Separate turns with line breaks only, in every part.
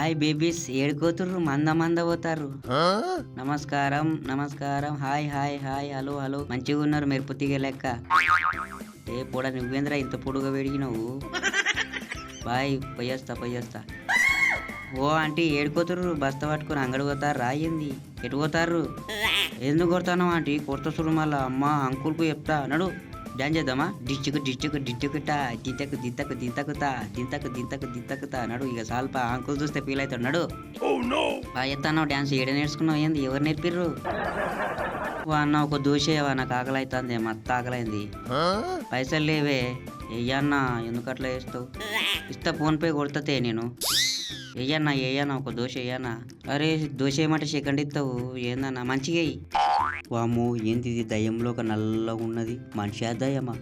Hi babies ఏడుకోతుర్రు మంద మంద పోతారు. నమస్కారం నమస్కారం hi hi hi hello hello మంచిగా ఉన్నారు మీరు పొత్తిగా లెక్క. ఏ పొడ నువ్వేంద్ర ఇంత పొడుగా పెరిగినావు. బాయ్ పోయేస్తా. ఓ ఆంటీ ఏడుకోతుర్రు బస్తా పట్టుకుని అంగడి పోతారు రాయింది ఎటు పోతారు. ఎందుకు కొడతాను ఆంటీ కొడత చూడు మళ్ళా అమ్మ అంకుల్కు చెప్తా నడు. డాన్స్ చేద్దామా డిచ్చుకుటా దింతకుతా నడు. ఇక సాల్పా అంకుల్ చూస్తే ఫీల్ అవుతాడు నడు. బాగా ఎత్తాను డాన్స్ ఏడ నేర్చుకున్నావు ఏంది ఎవరు నేర్పిర్రు. అన్న ఒక దోశ నాకు ఆకలి అవుతుంది మత్త ఆకలైంది. పైసలు లేవే ఎయ్యన్నా ఎందుకు అట్లా వేస్తావు. ఇస్తా ఫోన్ పే కొడతాతే నేను. ఏయన్నా ఒక దోశ వేయన్నా. అరే దోశ ఏమంటే సెకండ్ ఇస్తావు ఏందన్నా మంచిగా. వాము ఏంది ఇది దయ్యంలో ఒక నల్లగా ఉన్నది మనిషి దయ్యమా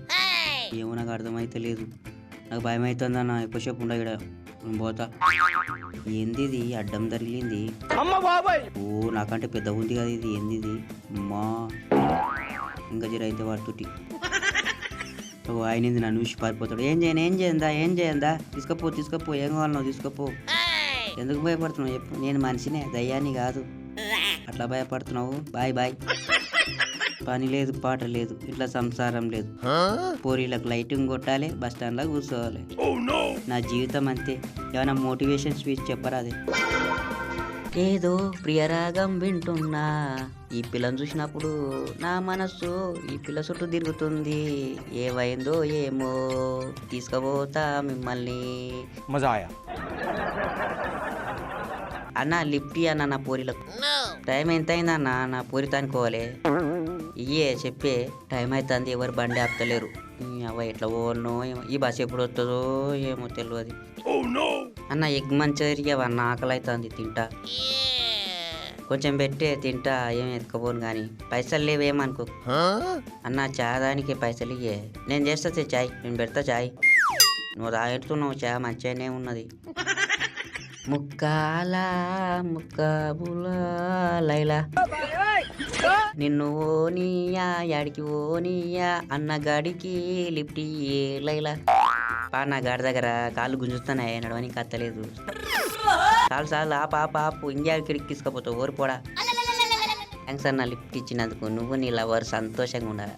ఏమో నాకు అర్థమైతే లేదు. నాకు భయం అవుతుందన్న ఎక్కువసేపు ఉండ ఇక్కడ పోతా. ఏంది ఇది అడ్డం తగిలింది. ఓ నాకంటే పెద్ద ఉంది కదా ఇది ఏంది ఇది అమ్మా ఇంకా జర అయితే పడుతుంటి. ఆయన నన్ను చూసి పారిపోతాడు. ఏం చేయందా తీసుకోపో ఏం కావాలనో తీసుకోపో. ఎందుకు భయపడుతున్నావు చెప్పు. నేను మనిషినే దయ్యాన్ని కాదు. అట్లా భయపడుతున్నావు. బాయ్. పని లేదు పాట లేదు ఇట్లా సంసారం లేదు. పోరీలకు లైటింగ్ కొట్టాలి బస్ స్టాండ్ లో కూర్చోవాలి. నా జీవితం అంతే. ఏమైనా మోటివేషన్ స్పీచ్ చెప్పరాదే. ఏదో ప్రియరాగం వింటున్నా ఈ పిల్లని చూసినప్పుడు నా మనస్సు ఈ పిల్ల చుట్టూ తిరుగుతుంది. ఏమైందో ఏమో తీసుకుపోతా మిమ్మల్ని.
మజాయా
అన్న లిఫ్ట్ అన్న నా పోరీలకు. టైం ఎంత అయిందన్న నా పోరితో అనుకోవాలి. ఇయ్యే చెప్పే టైం అవుతుంది ఎవరు బండి ఆపుతలేరు. అవ్వ ఎట్లా పోనో ఏమో ఈ బస్సు ఎప్పుడు వస్తుందో ఏమో తెలియదు. అన్న ఎగ్ మంచూరియా అన్న ఆకలి అవుతుంది తింటా. కొంచెం పెట్టే తింటా ఏం ఎత్తుకపోను కానీ పైసలు లేవేమనుకో. అన్న చాయ్ దానికి పైసలు ఇయ్యే. నేను చేస్తా చాయ్ నేను పెడతా చాయ్. నువ్వు తాగెడుతున్నావు చాయ్ మంచిగానే ఉన్నది. ముక్కాబులా లైలా నిన్ను ఓనియా యాడికి ఓనియా అన్న గాడికి లిఫ్ట్ లైలా. నా గాడి దగ్గర కాళ్ళు గుంజుతున్నాయి నడవనికి అత్తలేదు. చాలు ఆపు ఇండియాకి తీసుకపోతావు ఓరిపోడా. థ్యాంక్స్ అన్న లిఫ్ట్ ఇచ్చినందుకు. నువ్వు నీ లవర్ సంతోషంగా ఉండాలి.